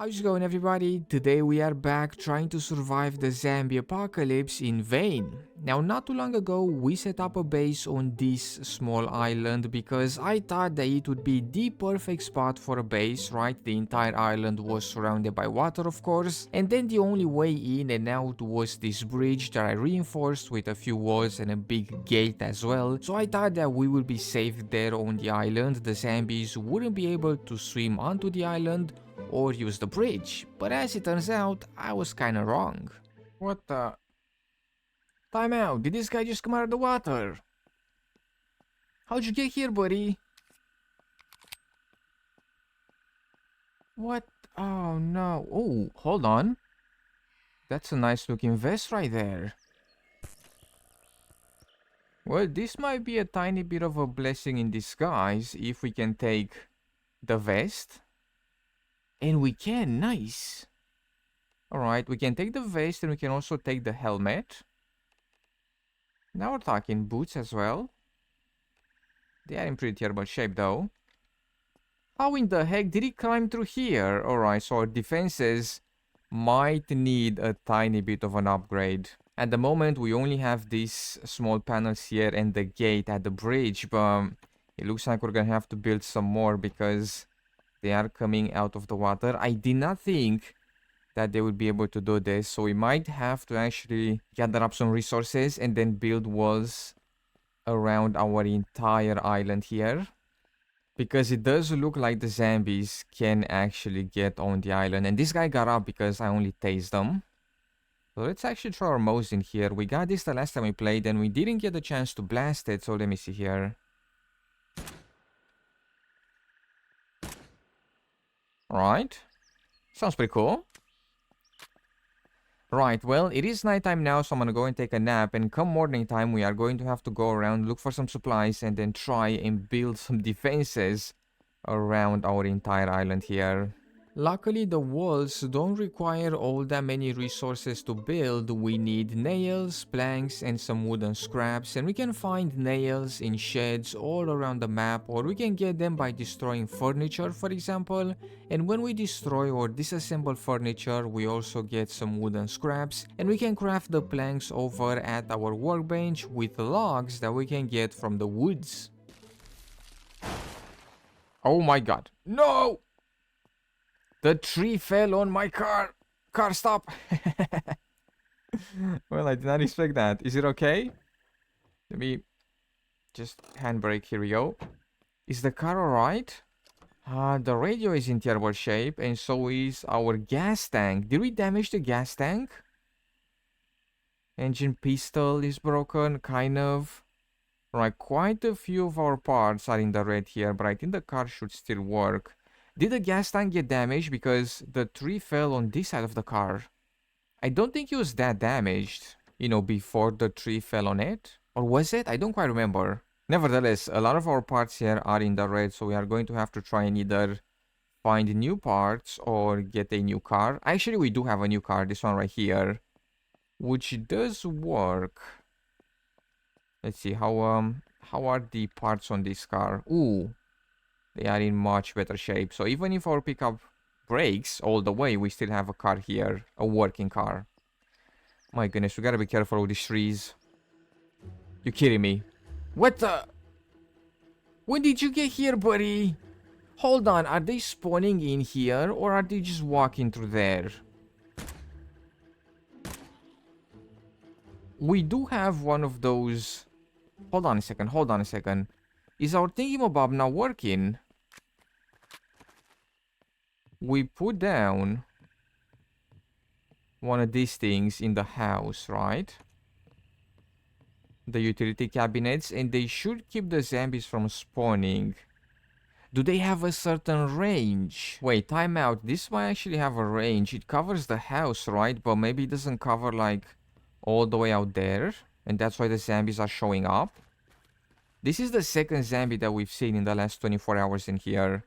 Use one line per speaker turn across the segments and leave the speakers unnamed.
How's it going, everybody? Today we are back trying to survive the zombie apocalypse in vain. Now, not too long ago we set up a base on this small island because I thought that it would be the perfect spot for a base, right? The entire island was surrounded by water, of course, and then the only way in and out was this bridge that I reinforced with a few walls and a big gate as well. So I thought that we would be safe there on the island. The zombies wouldn't be able to swim onto the island or use the bridge, but as it turns out, I was kinda wrong. What the? Time out, did this guy just come out of the water? How'd you get here, buddy? What? Oh no. Oh, hold on. That's a nice looking vest right there. Well, this might be a tiny bit of a blessing in disguise if we can take the vest. And we can, nice. Alright, we can take the vest and we can also take the helmet. Now we're talking boots as well. They are in pretty terrible shape though. How in the heck did he climb through here? Alright, so our defenses might need a tiny bit of an upgrade. At the moment we only have these small panels here and the gate at the bridge, but it looks like we're gonna have to build some more because they are coming out of the water. I did not think that they would be able to do this, so we might have to actually gather up some resources and then build walls around our entire island here, because it does look like the zombies can actually get on the island. And this guy got up because I only tased them. So let's actually try our most in here. We got this the last time we played and we didn't get a chance to blast it, so let me see here. Alright, sounds pretty cool. Right, well, it is nighttime now, so I'm gonna go and take a nap, and come morning time we are going to have to go around, look for some supplies, and then try and build some defenses around our entire island here. Luckily, the walls don't require all that many resources to build. We need nails, planks, and some wooden scraps, and we can find nails in sheds all around the map, or we can get them by destroying furniture, for example. And when we destroy or disassemble furniture, we also get some wooden scraps, and we can craft the planks over at our workbench with logs that we can get from the woods. Oh my god. No! The tree fell on my car. Car, stop. Well, I did not expect that. Is it okay? Let me just handbrake. Here we go. Is the car alright? The radio is in terrible shape, and so is our gas tank. Did we damage the gas tank? Engine pistol is broken, kind of. Right, quite a few of our parts are in the red here, but I think the car should still work. Did the gas tank get damaged? Because the tree fell on this side of the car. I don't think it was that damaged, you know, before the tree fell on it. Or was it? I don't quite remember. Nevertheless, a lot of our parts here are in the red, so we are going to have to try and either find new parts or get a new car. Actually, we do have a new car, this one right here, which does work. Let's see, how are the parts on this car? Ooh. They are in much better shape. So even if our pickup breaks all the way, we still have a car here. A working car. My goodness, we gotta be careful with these trees. You kidding me? What the? When did you get here, buddy? Hold on, are they spawning in here or are they just walking through there? We do have one of those... Hold on a second. Is our thingy-mabob not working? We put down one of these things in the house, right? The utility cabinets, and they should keep the zombies from spawning. Do they have a certain range? Wait, time out. This might actually have a range. It covers the house, right? But maybe it doesn't cover, like, all the way out there. And that's why the zombies are showing up. This is the second zombie that we've seen in the last 24 hours in here.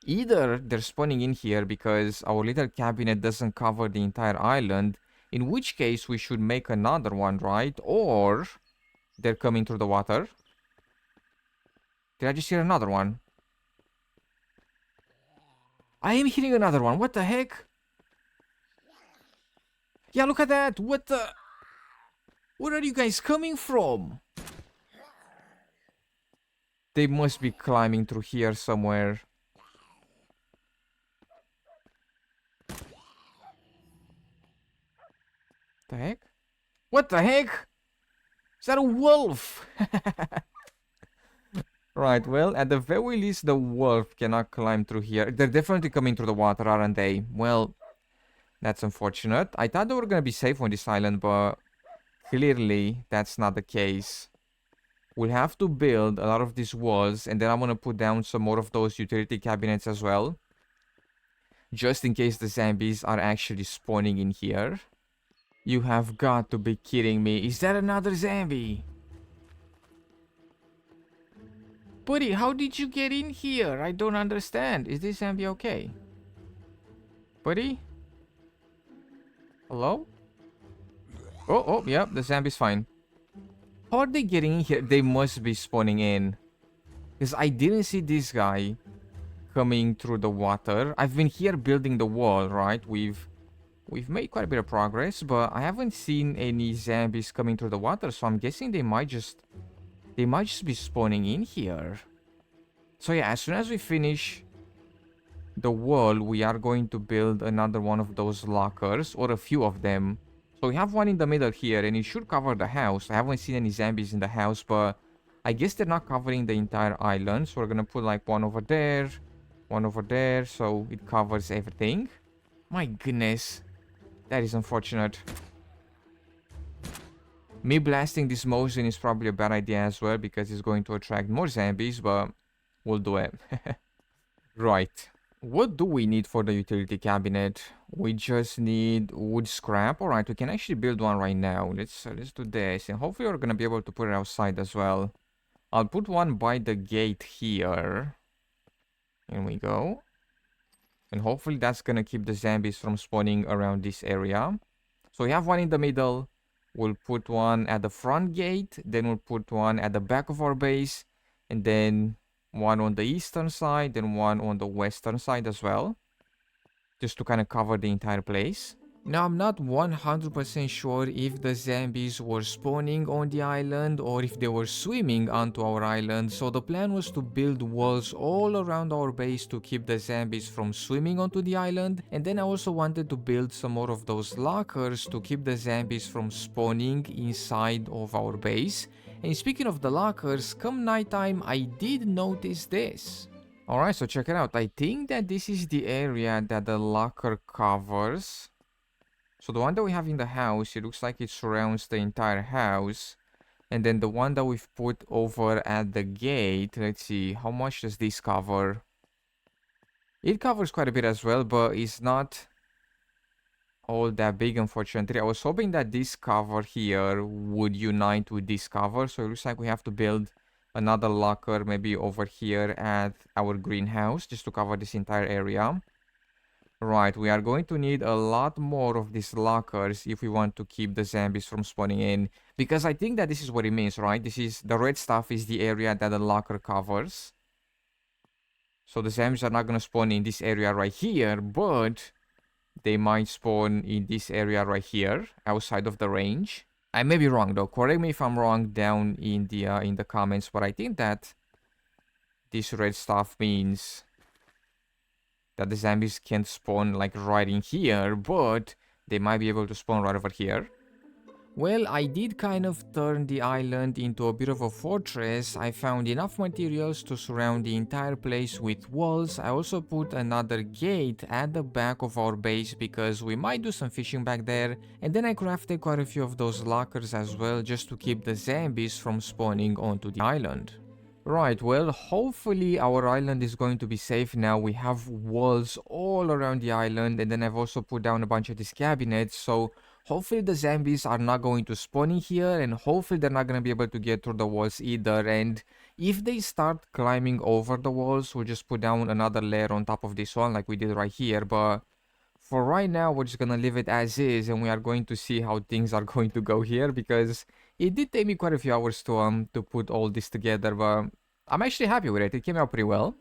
Either they're spawning in here because our little cabinet doesn't cover the entire island, in which case we should make another one, right? Or they're coming through the water. Did I just hear another one? I am hitting another one. What the heck? Yeah, look at that. What the... Where are you guys coming from? They must be climbing through here somewhere. The heck? What the heck? Is that a wolf? Right, well, at the very least, the wolf cannot climb through here. They're definitely coming through the water, aren't they? Well, that's unfortunate. I thought they were gonna be safe on this island, but clearly that's not the case. We'll have to build a lot of these walls, and then I'm gonna put down some more of those utility cabinets as well. Just in case the zombies are actually spawning in here. You have got to be kidding me. Is that another zombie? Buddy, how did you get in here? I don't understand. Is this zombie okay? Buddy? Hello? Oh, yep, the zombie's fine. How are they getting in here? They must be spawning in. Because I didn't see this guy coming through the water. I've been here building the wall, right? We've made quite a bit of progress, but I haven't seen any zombies coming through the water, so I'm guessing they might just be spawning in here. So yeah, as soon as we finish the wall, we are going to build another one of those lockers, or a few of them. So we have one in the middle here, and it should cover the house. I haven't seen any zombies in the house, but I guess they're not covering the entire island. So we're gonna put like one over there, so it covers everything. My goodness, that is unfortunate. Me blasting this motion is probably a bad idea as well, because it's going to attract more zombies, but we'll do it. Right. What do we need for the utility cabinet? We just need wood scrap. Alright, we can actually build one right now. Let's do this, and hopefully we're gonna be able to put it outside as well. I'll put one by the gate here. Here we go. And hopefully that's gonna keep the zombies from spawning around this area. So we have one in the middle. We'll put one at the front gate. Then we'll put one at the back of our base. And then one on the eastern side, and one on the western side as well, just to kind of cover the entire place. Now, I'm not 100% sure if the zombies were spawning on the island or if they were swimming onto our island, so the plan was to build walls all around our base to keep the zombies from swimming onto the island, and then I also wanted to build some more of those lockers to keep the zombies from spawning inside of our base. And speaking of the lockers, come nighttime, I did notice this. Alright, so check it out. I think that this is the area that the locker covers. So the one that we have in the house, it looks like it surrounds the entire house. And then the one that we've put over at the gate, let's see, how much does this cover? It covers quite a bit as well, but it's not all that big, unfortunately. I was hoping that this cover here would unite with this cover, so it looks like we have to build another locker maybe over here at our greenhouse just to cover this entire area. Right, we are going to need a lot more of these lockers if we want to keep the zombies from spawning in, because I think that this is what it means, right? This is the red stuff is the area that the locker covers. So the zombies are not going to spawn in this area right here, but they might spawn in this area right here, outside of the range. I may be wrong though. Correct me if I'm wrong down in the comments. But I think that this red stuff means that the zombies can't spawn like right in here, but they might be able to spawn right over here. Well, I did kind of turn the island into a bit of a fortress. I found enough materials to surround the entire place with walls. I also put another gate at the back of our base because we might do some fishing back there. And then I crafted quite a few of those lockers as well, just to keep the zombies from spawning onto the island. Right, well, hopefully our island is going to be safe now. We have walls all around the island, and then I've also put down a bunch of these cabinets, so hopefully the zombies are not going to spawn in here, and hopefully they're not going to be able to get through the walls either. And if they start climbing over the walls, we'll just put down another layer on top of this one like we did right here. But for right now, we're just going to leave it as is, and we are going to see how things are going to go here, because it did take me quite a few hours to put all this together, but I'm actually happy with it. It came out pretty well.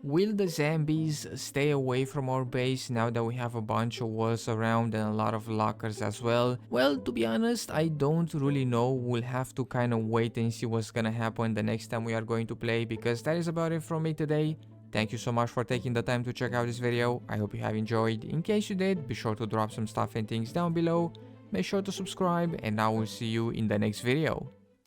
Will the zombies stay away from our base now that we have a bunch of walls around and a lot of lockers as well? Well, to be honest, I don't really know. We'll have to kind of wait and see what's gonna happen the next time we are going to play, because that is about it from me today. Thank you so much for taking the time to check out this video. I hope you have enjoyed. In case you did, be sure to drop some stuff and things down below. Make sure to subscribe, and I will see you in the next video.